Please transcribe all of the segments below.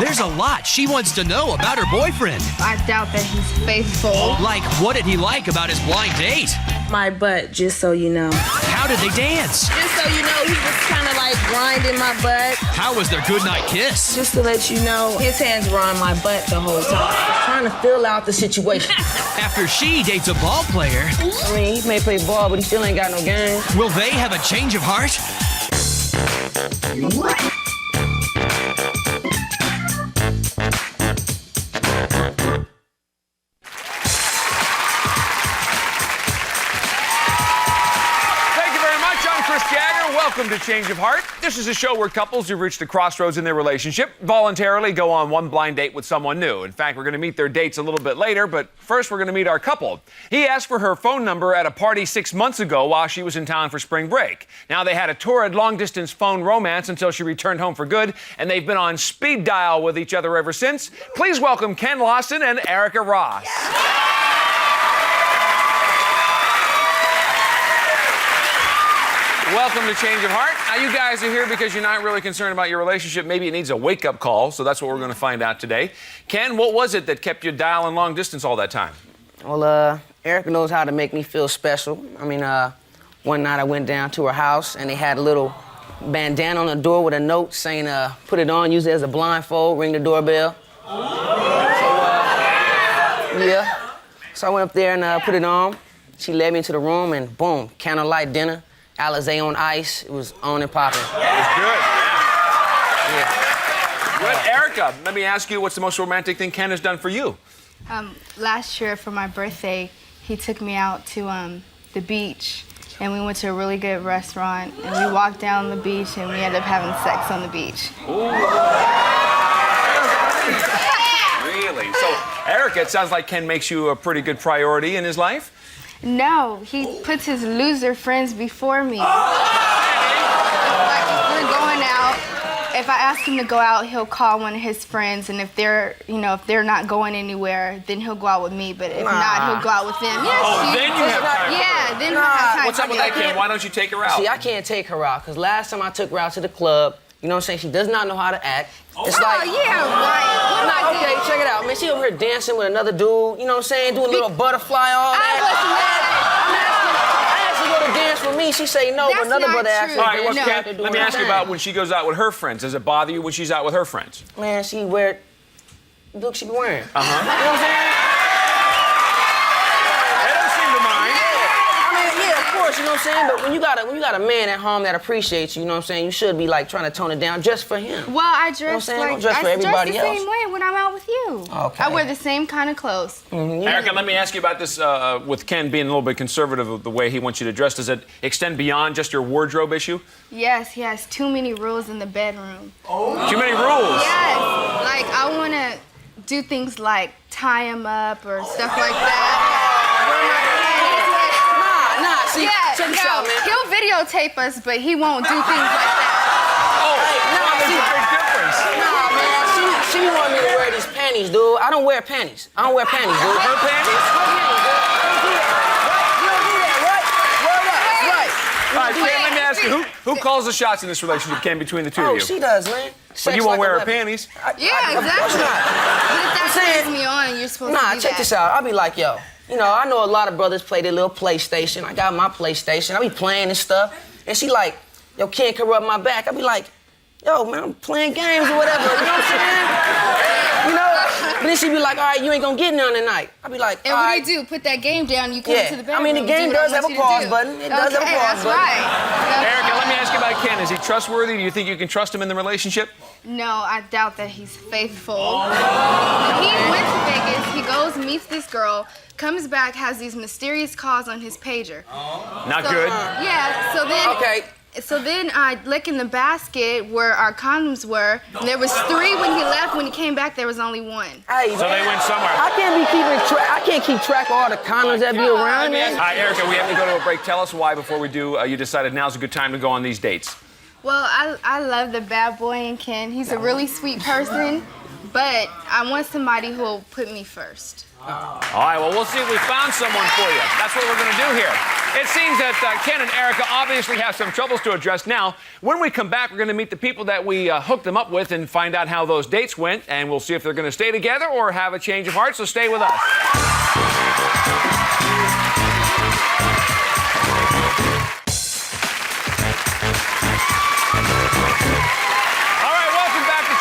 There's a lot she wants to know about her boyfriend. I doubt that he's faithful. Like, what did he like about his blind date? My butt, just so you know. How did they dance? Just so you know, he was kind of like grinding my butt. How was their goodnight kiss? Just to let you know, his hands were on my butt the whole time. Trying to fill out the situation. After she dates a ball player, I mean, he may play ball, but he still ain't got no game. will they have a change of heart? Welcome to Change of Heart. This is a show where couples who've reached a crossroads in their relationship voluntarily go on one blind date with someone new. In fact, we're going to meet their dates a little bit later, but first we're going to meet our couple. He asked for her phone number at a party 6 months ago while she was in town for spring break. Now, they had a torrid long-distance phone romance until she returned home for good, and they've been on speed dial with each other ever since. Please welcome Ken Lawson and Erica Ross. Welcome to Change of Heart. Now, you guys are here because you're not really concerned about your relationship. Maybe it needs a wake-up call, so that's what we're going to find out today. Ken, what was it that kept you dialing long distance all that time? Well, Erica knows how to make me feel special. I mean, one night I went down to her house, and they had a little bandana on the door with a note saying, put it on, use it as a blindfold, ring the doorbell. Yeah. So I went up there and put it on. She led me into the room, and boom, candlelight dinner. Alizé on ice. It was on and popping. It was good. Yeah. Good. Erica, let me ask you, what's the most romantic thing Ken has done for you? Last year for my birthday, he took me out to the beach, and we went to a really good restaurant, and we walked down the beach, and we ended up having sex on the beach. Ooh. Really? So, Erica, it sounds like Ken makes you a pretty good priority in his life? No, he puts his loser friends before me. Like, if we're going out, if I ask him to go out, he'll call one of his friends, and if they're not going anywhere, then he'll go out with me, but if not, he'll go out with them. Yes, then you have time. Yeah, then he'll have time. What's up with that, Ken? Why don't you take her out? See, I can't take her out, because last time I took her out to the club, you know what I'm saying, she does not know how to act. It's like, yeah, right. What okay, check it out. Man, she over here dancing with another dude, you know what I'm saying, doing a little butterfly, all that. I asked her to go to dance with me. She say no, but another brother asked her. All right, well, Ken, let me ask you about when she goes out with her friends. Does it bother you when she's out with her friends? Man, she wear, look, she be wearing. Uh-huh. You know what I'm saying? They don't seem to mind. I mean, yeah, of course, you know what I'm saying? But when you got a man at home that appreciates you, you know what I'm saying, you should be like trying to tone it down just for him. Well, I dress you know what I'm saying? like Don't dress for everybody the else. same way when I'm out with you. Okay. I wear the same kind of clothes. Mm-hmm. Erica, let me ask you about this with Ken being a little bit conservative of the way he wants you to dress. Does it extend beyond just your wardrobe issue? Yes, he has too many rules in the bedroom. Oh. Too many rules? Yes. Like, I want to do things like tie him up or stuff like that. See, check this out, man. He'll videotape us, but he won't do things like that. Oh, there's a big difference. Nah, man, she wanted me to wear these panties, dude. I don't wear panties. I don't wear panties, dude. Her panties? You don't do that, right? Word up, that's right. All right, Ken, let me ask you, who calls the shots in this relationship, Ken, between the two of you? Oh, she does, man. But you won't wear her panties? Yeah, exactly. Of course not. But if that turns me on, you're supposed to do that. Nah, check this out. I'll be like, yo, you know, I know a lot of brothers play their little PlayStation. I got my PlayStation. I be playing and stuff. And she like, yo, Ken, can rub my back. I be like, yo, man, I'm playing games or whatever. You know what I'm saying? You know? But then she be like, all right, you ain't gonna get none tonight. I be like, and what do you do? Put that game down, you come to the bedroom. I mean, the game does have a pause button. It does have a pause button. Right. Erica, let me ask you about Ken. Is he trustworthy? Do you think you can trust him in the relationship? No, I doubt that he's faithful. He went to Vegas, he goes, meets this girl, comes back, has these mysterious calls on his pager. Not good. Yeah, so then... Okay. So then I look in the basket where our condoms were, and there was 3 when he left. When he came back, there was only 1. Hey, so they went somewhere. I can't keep track of all the condoms that be around, man. All right, Erica, we have to go to a break. Tell us why before we do. You decided now's a good time to go on these dates. Well, I love the bad boy in Ken. He's a really sweet person, but I want somebody who will put me first. All right, well, we'll see if we found someone for you. That's what we're going to do here. It seems that Ken and Erica obviously have some troubles to address now. When we come back, we're going to meet the people that we hooked them up with and find out how those dates went, and we'll see if they're going to stay together or have a change of heart, so stay with us.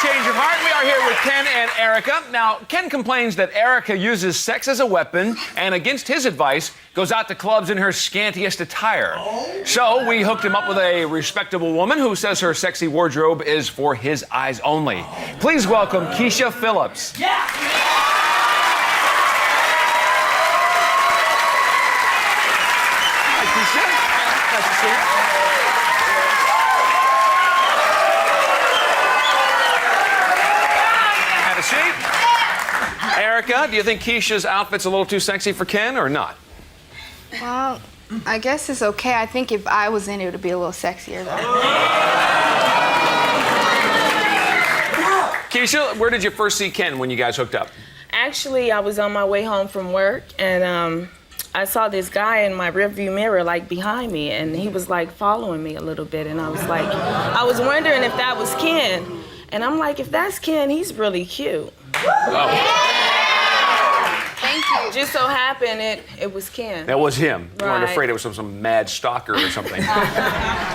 Change of heart. We are here with Ken and Erica. Now, Ken complains that Erica uses sex as a weapon and, against his advice, goes out to clubs in her scantiest attire. So we hooked him up with a respectable woman who says her sexy wardrobe is for his eyes only. Please welcome Keisha Phillips. Yeah! Hi, Keisha. Nice to see you. Erica, do you think Keisha's outfit's a little too sexy for Ken or not? Well, I guess it's okay. I think if I was in it, it would be a little sexier, though. Keisha, where did you first see Ken when you guys hooked up? Actually, I was on my way home from work, and I saw this guy in my rearview mirror, like, behind me, and he was, like, following me a little bit, and I was wondering if that was Ken. And I'm like, if that's Ken, he's really cute. Oh. Thank you. Just so happened it was Ken. That was him. You weren't Right. afraid it was some mad stalker or something.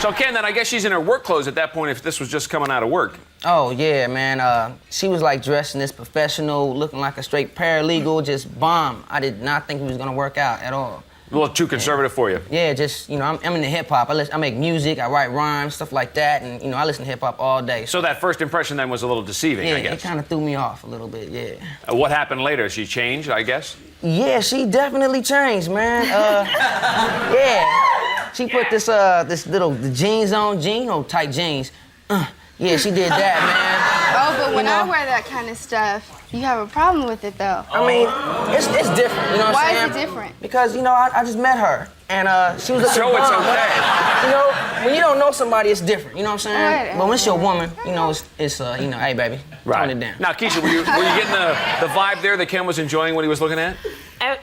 So, Ken, then I guess she's in her work clothes at that point if this was just coming out of work. Oh, yeah, man. She was like dressed in this professional, looking like a straight paralegal, just bomb. I did not think it was gonna work out at all. A little too conservative for you. Yeah, just, you know, I'm into hip-hop. I make music, I write rhymes, stuff like that, and, you know, I listen to hip-hop all day. So that first impression then was a little deceiving, yeah, I guess. it kind of threw me off a little bit, yeah. What happened later? She changed, I guess? Yeah, she definitely changed, man. Yeah. She put this little jeans on, tight jeans. Yeah, she did that, man. Oh, but when You know? I wear that kind of stuff, you have a problem with it, though. I mean, it's different, you know what Why I'm saying? is it different? Because, you know, I just met her, and she was looking So it's bomb, okay. but, you know, when you don't know somebody, it's different, you know what I'm saying? Right. But when it's your woman, you know, it's you know, hey, baby, tone it down. Now, Keisha, were you getting the vibe there that Ken was enjoying what he was looking at?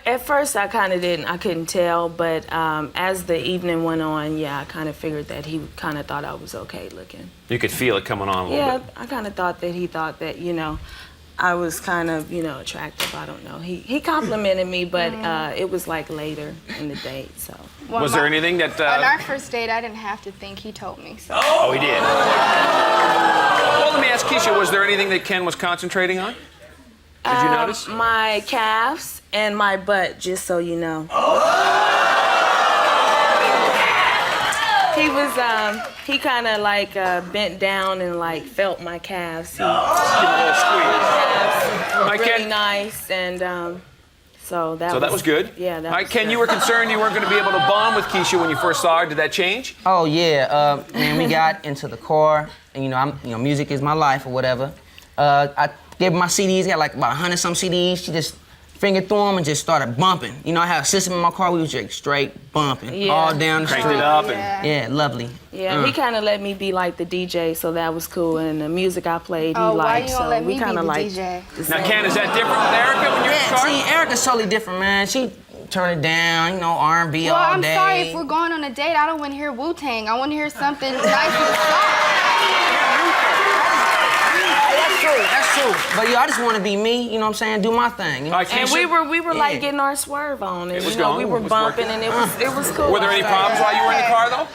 At first, I kind of didn't. I couldn't tell, but as the evening went on, yeah, I kind of figured that he kind of thought I was okay looking. You could feel it coming on a little bit. Yeah, I kind of thought that he thought that, you know, I was kind of, you know, attractive. I don't know. He complimented me, but it was like later in the date, so. Well, Was there anything that... On our first date, I didn't have to think. He told me, so. Oh, he did. Well, let me ask Keisha, was there anything that Ken was concentrating on? Did you notice? My calves and my butt, just so you know. He kind of like bent down and like felt my calves. Give him a little squeeze. Calves Mike, really Ken? nice, and so that was good? Yeah, that All right, was Ken, good. you were concerned you weren't going to be able to bond with Keisha when you first saw her. Did that change? Oh, yeah, man, we got into the car, and, you know, music is my life or whatever. I gave her my CDs, got like about 100-some CDs. She just fingered through them and just started bumping. You know, I had a system in my car, we was just straight bumping, Yeah. all down the Cranked street. it up Yeah. Yeah, lovely. Yeah, he kind of let me be like the DJ, so that was cool. And the music I played, he Oh, why liked. you gonna So let we me be kind the of like. DJ? Now, Ken, is that different with Erica when you're in the Yeah, car? see, Erica's totally different, man. She turned it down, you know, R&B Well, all I'm day. sorry, if we're going on a date, I don't want to hear Wu-Tang. I want to hear something nice and soft. That's true. But I just want to be me, you know what I'm saying? Do my thing. You know? All right, And Keisha, we were like getting our swerve on, and It was you know, going, we were it was bumping, working. and it was cool. were there any problems while you were in the car, though?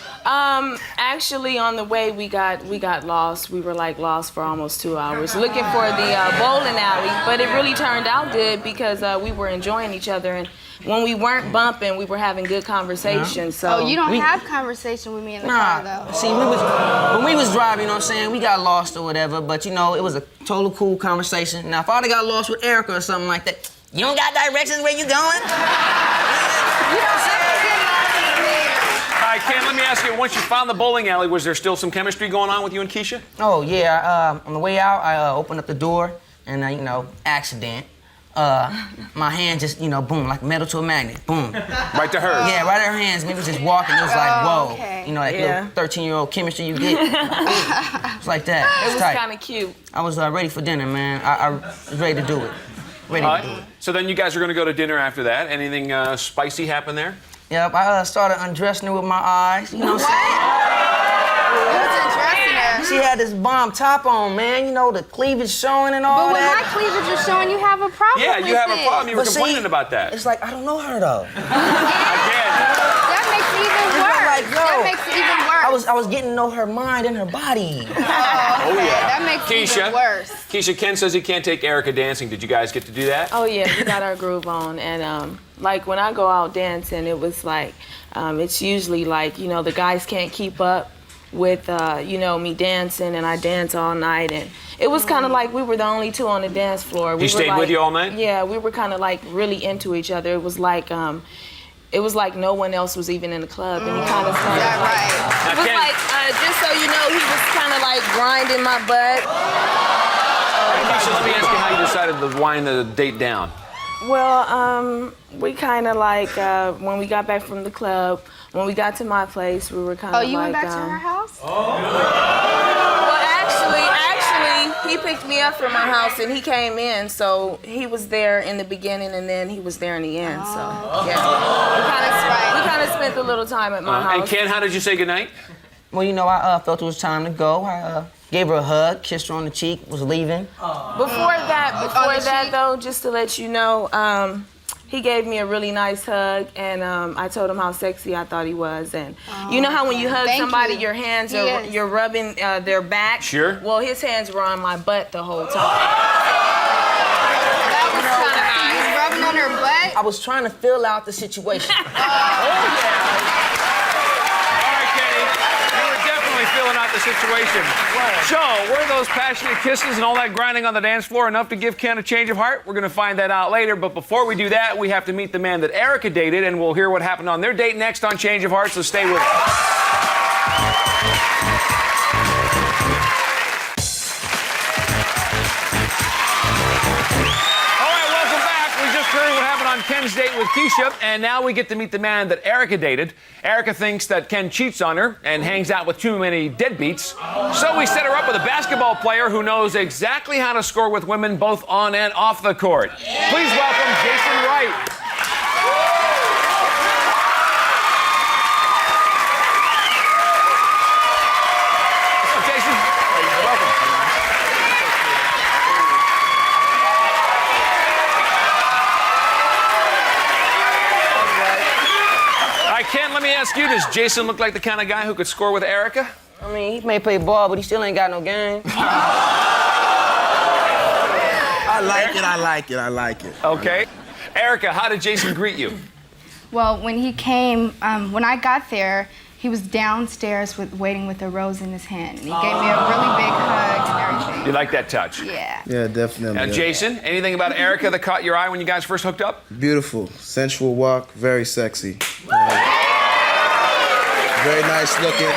Actually, on the way we got lost. We were like lost for almost 2 hours looking for the bowling alley, but it really turned out good because we were enjoying each other, and when we weren't bumping, we were having good conversation. So Oh, you don't have conversation with me in the Nah, car, though. see, when we was driving, you know what I'm saying, we got lost or whatever, but, you know, it was a total cool conversation. Now, if I would've got lost with Erica or something like that, you don't got directions where you going? You know what I'm saying? All right, Ken, let me ask you, once you found the bowling alley, was there still some chemistry going on with you and Keisha? Oh, yeah, on the way out, I opened up the door, and, you know, accident. my hand just, you know, boom, like metal to a magnet, boom. Right to hers. Yeah, right at her hands. We was just walking. It was like, whoa. Okay. You know, that little 13-year-old chemistry you get. It's like that. It It's was tight. kind of cute. I was ready for dinner, man. I was ready to do it. Ready to do it. So then you guys are going to go to dinner after that. Anything spicy happen there? Yep, I started undressing her with my eyes. You know what I'm saying? Who's undressing her? She had this bomb top on, man. You know, the cleavage showing and all But when my that. cleavage is showing, you have a problem Yeah, with you have a it. problem. You were But see, complaining about that. It's like, I don't know her, though. Again. That makes it even worse. like, yo, that makes it even worse. I was getting to know her mind and her body. Oh, yeah. That makes it Keisha. even worse. Keisha, Ken says he can't take Erica dancing. Did you guys get to do that? Oh yeah, we got our groove on, and like when I go out dancing, it was like it's usually like, you know, the guys can't keep up with you know, me dancing, and I dance all night, and it was kind of like we were the only two on the dance floor. He stayed with you all night? Yeah, we were kind of like really into each other. It was like no one else was even in the club, and he kind of started. Yeah, right. It was Ken- like just so you know, he was kind of like grinding my butt. Keisha, let me ask you how you decided to wind the date down. Well, we kind of like when we got back from the club, when we got to my place, we were kind of Oh, you like. went back to her house? Well, actually, he picked me up from my house and he came in, so he was there in the beginning and then he was there in the end. So yeah, we kind of spent a little time at my house. And Ken, how did you say goodnight? Well, you know, I felt it was time to go. I gave her a hug, kissed her on the cheek, was leaving. Before that though, just to let you know, he gave me a really nice hug, and I told him how sexy I thought he was. And you know how when you hug Thank somebody, you. your hands He are is. you're rubbing their back. Sure. Well, his hands were on my butt the whole time. That was kind of He was nice. rubbing on her butt? I was trying to fill out the situation. All right, Kenny. You were definitely filling out the situation. So, were those passionate kisses and all that grinding on the dance floor enough to give Ken a change of heart? We're going to find that out later. But before we do that, we have to meet the man that Erica dated, and we'll hear what happened on their date next on Change of Heart, so stay with us. All right, welcome back. We just heard what happened on Ken's date with Keisha, and now we get to meet the man that Erica dated. Erica thinks that Ken cheats on her and hangs out with too many deadbeats. So we set her up with a basketball player who knows exactly how to score with women both on and off the court. Please welcome Jason Wright. What's up, Jason? Welcome. All right, Ken, let me ask you, does Jason look like the kind of guy who could score with Erica? I mean, he may play ball, but he still ain't got no game. I like it. Okay. Erica, how did Jason greet you? Well, when he came, when I got there, he was downstairs waiting with a rose in his hand. And he gave me a really big hug and everything. You like that touch? Yeah. Yeah, definitely. Now, Jason, anything about Erica that caught your eye when you guys first hooked up? Beautiful, sensual walk, very sexy. Very nice looking.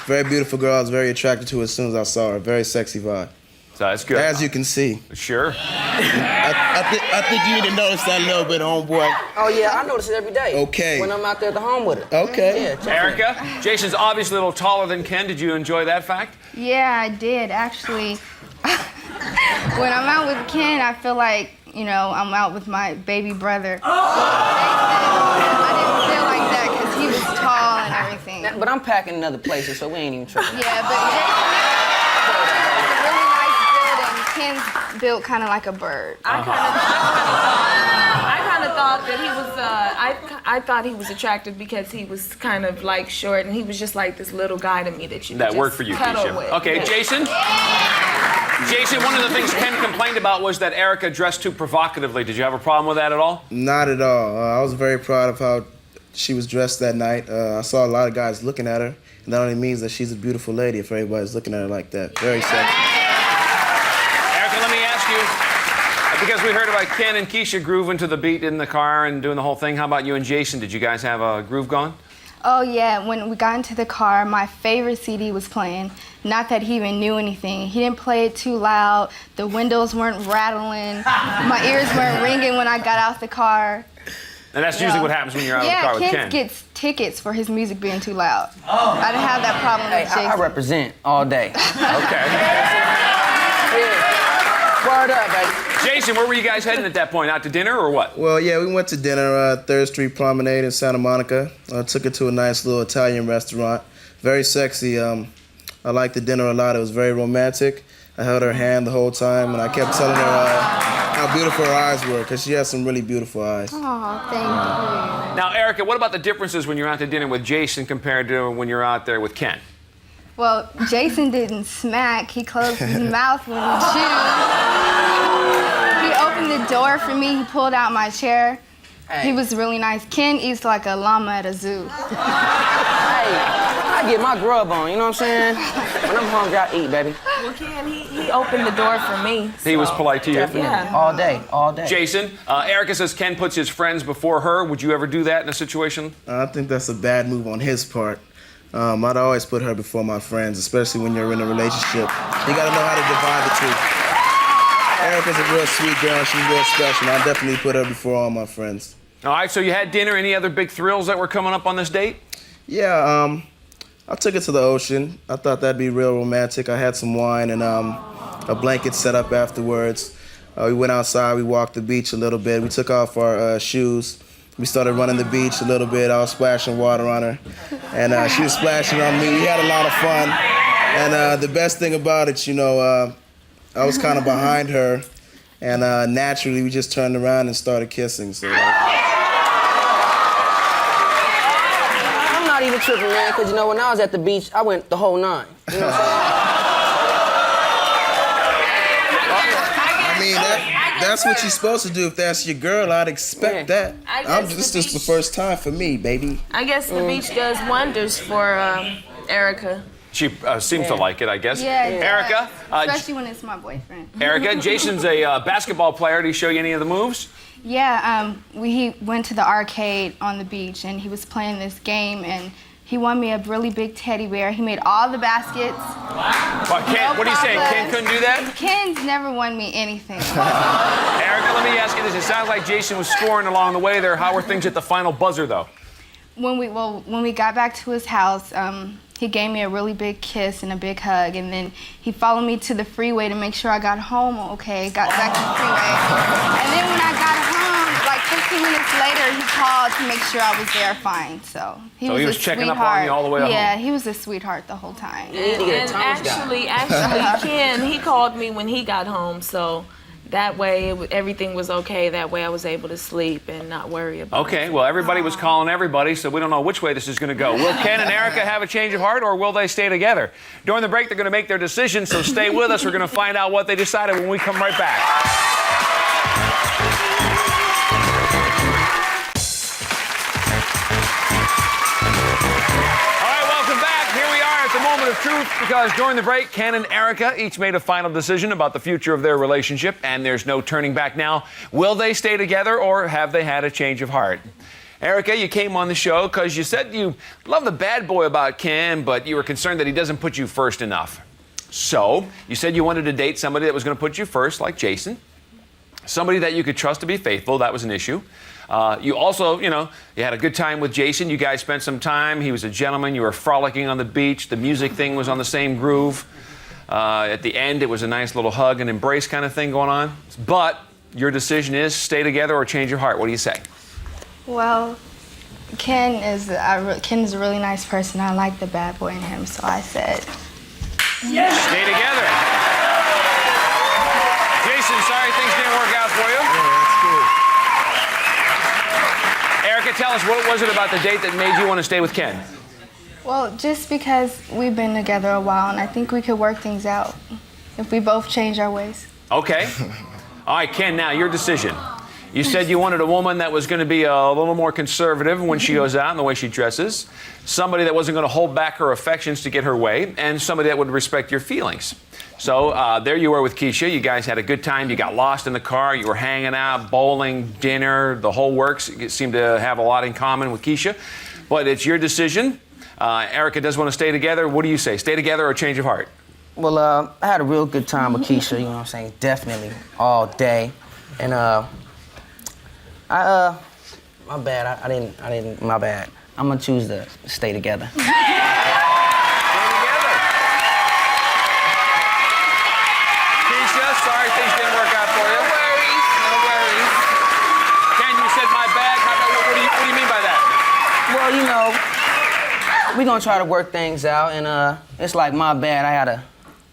Very beautiful girl. I was very attracted to her as soon as I saw her. Very sexy vibe. So that's good. As you can see. Sure. I think you need to notice that a little bit, homeboy. Oh, yeah, I notice it every day. Okay. When I'm out there at the home with her. Okay. Yeah, check it. Erica, Jason's obviously a little taller than Ken. Did you enjoy that fact? Yeah, I did, actually. When I'm out with Ken, I feel like, you know, I'm out with my baby brother. I didn't feel like that because he was tall and everything. But I'm packing in other places, so we ain't even tripping. Yeah, but Jason has a really nice build, and Ken's built kind of like a bird. I kind of thought that he was. I thought he was attractive because he was kind of like short, and he was just like this little guy to me that you. That could worked just for you, cuddle Keisha. with. Okay, Yeah. Jason? Jason, one of the things Ken complained about was that Erica dressed too provocatively. Did you have a problem with that at all? Not at all. I was very proud of how she was dressed that night. I saw a lot of guys looking at her, and that only means that she's a beautiful lady if everybody's looking at her like that. Very sexy. Erica, let me ask you, because we heard about Ken and Keisha grooving to the beat in the car and doing the whole thing, how about you and Jason? Did you guys have a groove going? Oh yeah, when we got into the car, my favorite CD was playing. Not that he even knew anything. He didn't play it too loud. The windows weren't rattling. My ears weren't ringing when I got out the car. And that's usually what happens when you're out of the car with Ken. Yeah, Ken gets tickets for his music being too loud. Oh. I didn't have that problem with Jason. I represent all day. Okay. Word up, baby. Jason, where were you guys heading at that point? Out to dinner or what? Well, yeah, we went to dinner, 3rd Street Promenade in Santa Monica. Took her to a nice little Italian restaurant. Very sexy. I liked the dinner a lot. It was very romantic. I held her hand the whole time, and I kept telling her how beautiful her eyes were, because she has some really beautiful eyes. Oh, thank you. Now, Erica, what about the differences when you're out to dinner with Jason compared to when you're out there with Ken? Well, Jason didn't smack. He closed his mouth when he chewed. He opened the door for me. He pulled out my chair. Hey. He was really nice. Ken eats like a llama at a zoo. Hey, I get my grub on, you know what I'm saying? When I'm hungry, I eat, baby. Well, Ken, he opened the door for me. He was polite to you? Yeah. All day, all day. Jason, Erica says Ken puts his friends before her. Would you ever do that in a situation? I think that's a bad move on his part. I'd always put her before my friends, especially when you're in a relationship. You gotta know how to divide the two. Erica's a real sweet girl. She's real special. I definitely put her before all my friends. All right, so you had dinner. Any other big thrills that were coming up on this date? Yeah, I took her to the ocean. I thought that'd be real romantic. I had some wine and a blanket set up afterwards. We went outside. We walked the beach a little bit. We took off our shoes. We started running the beach a little bit. I was splashing water on her, and she was splashing on me. We had a lot of fun, and the best thing about it, you know, I was kind of behind her, and naturally we just turned around and started kissing. So, I'm not even tripping, man, because, you know, when I was at the beach, I went the whole 9. You know what I'm saying? I mean, that's what you're supposed to do. If that's your girl, I'd expect that. This is the first time for me, baby. I guess the beach does wonders for Erica. She seems to like it, I guess. Yeah, Erica? Especially when it's my boyfriend. Erica, Jason's a basketball player. Did he show you any of the moves? Yeah, he went to the arcade on the beach, and he was playing this game, and he won me a really big teddy bear. He made all the baskets. Well, Ken, what are you saying? Ken couldn't do that? Ken's never won me anything. Erica, let me ask you this. It sounds like Jason was scoring along the way there. How were things at the final buzzer, though? When we got back to his house, he gave me a really big kiss and a big hug, and then he followed me to the freeway to make sure I got home okay, got back to the freeway. And then when I got home, like 15 minutes later, he called to make sure I was there fine. So he was checking up on you all the way home? Yeah, he was a sweetheart the whole time. And actually, Ken, he called me when he got home, so that way everything was okay. That way I was able to sleep and not worry about it. Okay, well, everybody was calling everybody, so we don't know which way this is going to go. Will Ken and Erica have a change of heart, or will they stay together? During the break, they're going to make their decision, so stay with us. We're going to find out what they decided when we come right back. Moment of truth, because during the break, Ken and Erica each made a final decision about the future of their relationship, and there's no turning back now. Will they stay together, or have they had a change of heart? Erica, you came on the show because you said you love the bad boy about Ken, but you were concerned that he doesn't put you first enough. So you said you wanted to date somebody that was going to put you first, like Jason. Somebody that you could trust to be faithful. That was an issue. You also, you had a good time with Jason. You guys spent some time. He was a gentleman. You were frolicking on the beach. The music thing was on the same groove. At the end, it was a nice little hug and embrace kind of thing going on. But your decision is stay together or change your heart. What do you say? Well, Ken is a really nice person. I like the bad boy in him, so I said, yeah. Stay together. Jason, sorry things didn't work out for you. Yeah, that's cool. Erica, tell us, what was it about the date that made you want to stay with Ken? Well, just because we've been together a while, and I think we could work things out if we both change our ways. Okay. All right, Ken, now your decision. You said you wanted a woman that was going to be a little more conservative when she goes out and the way she dresses, somebody that wasn't going to hold back her affections to get her way, and somebody that would respect your feelings. So there you were with Keisha. You guys had a good time. You got lost in the car. You were hanging out, bowling, dinner, the whole works. You seemed to have a lot in common with Keisha. but it's your decision. Erica does want to stay together. What do you say? Stay together or change of heart? Well, I had a real good time with Keisha, you know what I'm saying? Definitely, all day. And, my bad, I didn't, my bad. I'm gonna choose to stay together. Stay together. Keisha, sorry things didn't work out for you. No worries. No worries. Ken, you said my bad. What do you mean by that? Well, you know, we're gonna try to work things out, and it's like my bad. I gotta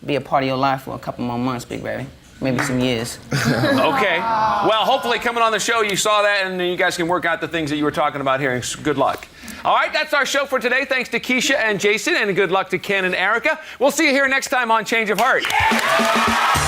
be a part of your life for a couple more months, big baby. Maybe some years. Okay. Well, hopefully coming on the show, you saw that, and you guys can work out the things that you were talking about here. Good luck. All right, that's our show for today. Thanks to Keisha and Jason, and good luck to Ken and Erica. We'll see you here next time on Change of Heart.